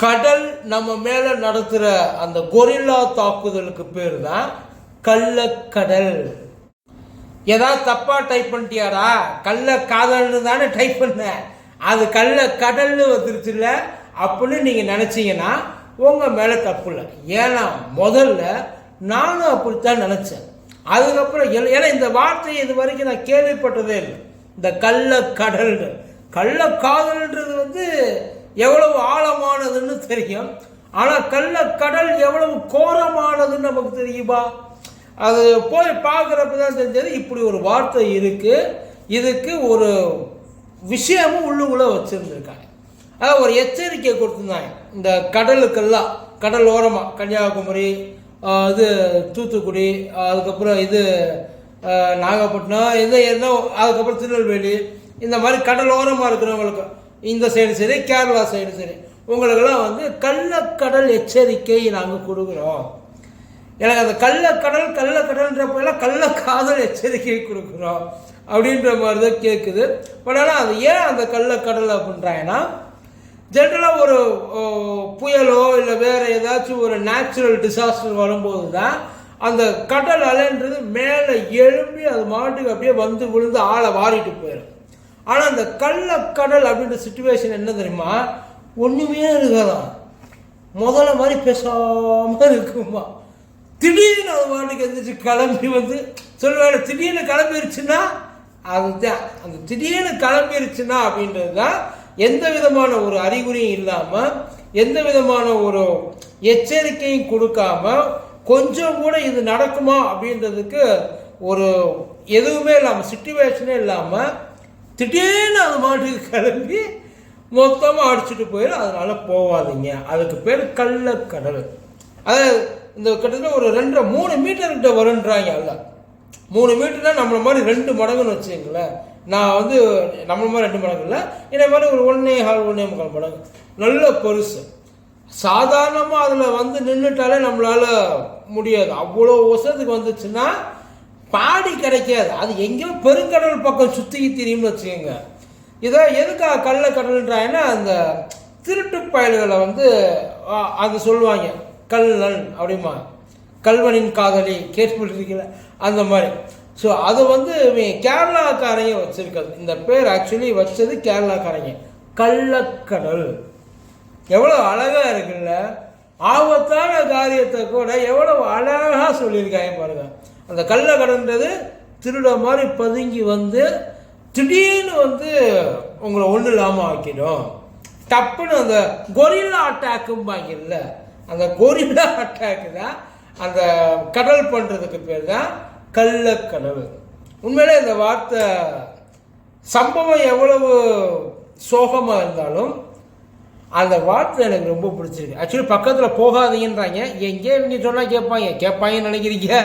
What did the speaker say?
கடல் நம்ம மேல நடத்துற அந்த கொரில்லா தாக்குதலுக்கு பேர் தான் கள்ளக்கடல். ஏதாவது தப்பா டைப் பண்ணிட்டியாரா? கள்ள காதல்னு தானே டைப் பண்ண, அது கள்ள கடல்னு வந்துருச்சுல்ல அப்படின்னு நீங்க நினைச்சீங்கன்னா உங்க மேல தப்பு இல்லை. ஏன்னா முதல்ல நானும் அப்படித்தான் நினைச்சேன். அதுக்கப்புறம் ஏன்னா இந்த வார்த்தையை இது வரைக்கும் நான் கேள்விப்பட்டதே இல்லை. இந்த கள்ளக்கடல், கள்ள காதல்ன்றது எவ்வளவு ஆழமானதுன்னு தெரியும். ஆனால் கள்ளக்கடல் எவ்வளவு கோரமானதுன்னு நமக்கு தெரியுமா? அது போய் பார்க்குறப்ப தான் தெரிஞ்சது இப்படி ஒரு வார்த்தை இருக்கு. இதுக்கு ஒரு விஷயமும் உள்ளுக்குள்ள வச்சுருந்துருக்காங்க. அதாவது ஒரு எச்சரிக்கை கொடுத்துருந்தாங்க இந்த கடலுக்கெல்லாம், கடல் ஓரமாக கன்னியாகுமரி, இது தூத்துக்குடி, அதுக்கப்புறம் இது நாகப்பட்டினம், அதுக்கப்புறம் திருநெல்வேலி, இந்த மாதிரி கடலோரமாக இருக்கிறவங்களுக்கு இந்த சைடு சரி, கேரளா சைடு சரி, உங்களுக்கெல்லாம் கள்ளக்கடல் எச்சரிக்கை நாங்கள் கொடுக்குறோம். எனக்கு அந்த கள்ளக்கடல்ன்றப்பெல்லாம் கள்ளக்காதல் எச்சரிக்கை கொடுக்குறோம் அப்படின்ற மாதிரி தான் கேட்குது. பட் ஆனால் அது ஏன் அந்த கள்ளக்கடல் அப்படின்றாங்கன்னா, ஜென்ரலாக ஒரு புயலோ இல்லை வேறு ஏதாச்சும் ஒரு நேச்சுரல் டிசாஸ்டர் வரும்போது தான் அந்த கடல் அலைன்றது மேலே எழும்பி அது மாட்டுக்கு அப்படியே வந்து விழுந்து ஆளை வாரிட்டு போயிடும். ஆனால் அந்த கள்ளக்கடல் அப்படின்ற சுச்சுவேஷன் என்ன தெரியுமா? ஒன்றுமே இருக்காதான், முதல்ல மாதிரி பேசாமல் இருக்குமா. திடீர்னு அது மாட்டுக்கு எந்திரிச்சு கிளம்பி சொல்லுவாங்க. திடீர்னு கிளம்பிருச்சுன்னா அதுதான் அந்த திடீர்னு கிளம்பிருச்சுன்னா அப்படின்றது தான் எந்த விதமான ஒரு அறிகுறியும் இல்லாமல், எந்த விதமான ஒரு எச்சரிக்கையும் கொடுக்காம, கொஞ்சம் கூட இது நடக்குமா அப்படின்றதுக்கு ஒரு எதுவுமே இல்லாமல், சிச்சுவேஷனே இல்லாமல் திடீர்னு அது மாட்டுக்கு கிளம்பி மொத்தமாக அடிச்சுட்டு போயிடும். அதனால போகாதீங்க. அதுக்கு பேர் கள்ளக்கடல். அதாவது இந்த கிட்டத்தட்ட ஒரு 2-3 மீட்டர் கிட்ட வருன்றாங்க. அல்ல 3 மீட்டர்னா நம்மள மாதிரி 2 மடங்குன்னு வச்சுங்களேன். நான் நம்மள மாதிரி 2 மடங்கு இல்லை, இதே மாதிரி ஒரு 1.25 மடங்கு, நல்ல பெருசு. சாதாரணமாக அதில் நின்றுட்டாலே நம்மளால முடியாது. அவ்வளோ வருஷத்துக்கு வந்துச்சுன்னா பாடி கிடைக்காது. அது எங்கேயோ பெருங்கடல் பக்கம் சுற்றி திரியும்னு வச்சுக்கோங்க. இதை எதுக்காக கள்ளக்கடல்ன்றாங்கன்னா, அந்த திருட்டு பயல்களை அது சொல்லுவாங்க கல்லன் அப்படிமா, கல்வனின் காதலி கேட்டுப்பட்டிருக்கல அந்த மாதிரி. ஸோ அதை கேரளாக்காரங்க வச்சிருக்கிறது. இந்த பேர் ஆக்சுவலி வச்சது கேரளாக்காரங்க. கள்ளக்கடல் எவ்வளோ அழகாக இருக்குல்ல. ஆபத்தான காரியத்தை கூட எவ்வளோ அழகாக சொல்லியிருக்காங்க பாருங்க. அந்த கள்ளக்கடல்ன்றது திருட மாதிரி பதுங்கி திடீர்னு உங்களை ஒன்றும் இல்லாமல் ஆக்கிடும். டப்புன்னு அந்த கொரில்லா அட்டாக்கும்பாங்கல்ல, அந்த கொரில்லா அட்டாக்கு தான் அந்த கடல் பண்ணுறதுக்கு பேர் தான் கள்ளக்கடல். உண்மையிலே இந்த வார்த்தை சம்பவம் எவ்வளவு சோகமாக இருந்தாலும் அந்த வார்த்தை எனக்கு ரொம்ப பிடிச்சிருக்கு. ஆக்சுவலி பக்கத்தில் போகாதீங்கன்றாங்க. எங்கே இவங்க சொன்னால் கேட்பாங்கன்னு நினைக்கிறீங்க?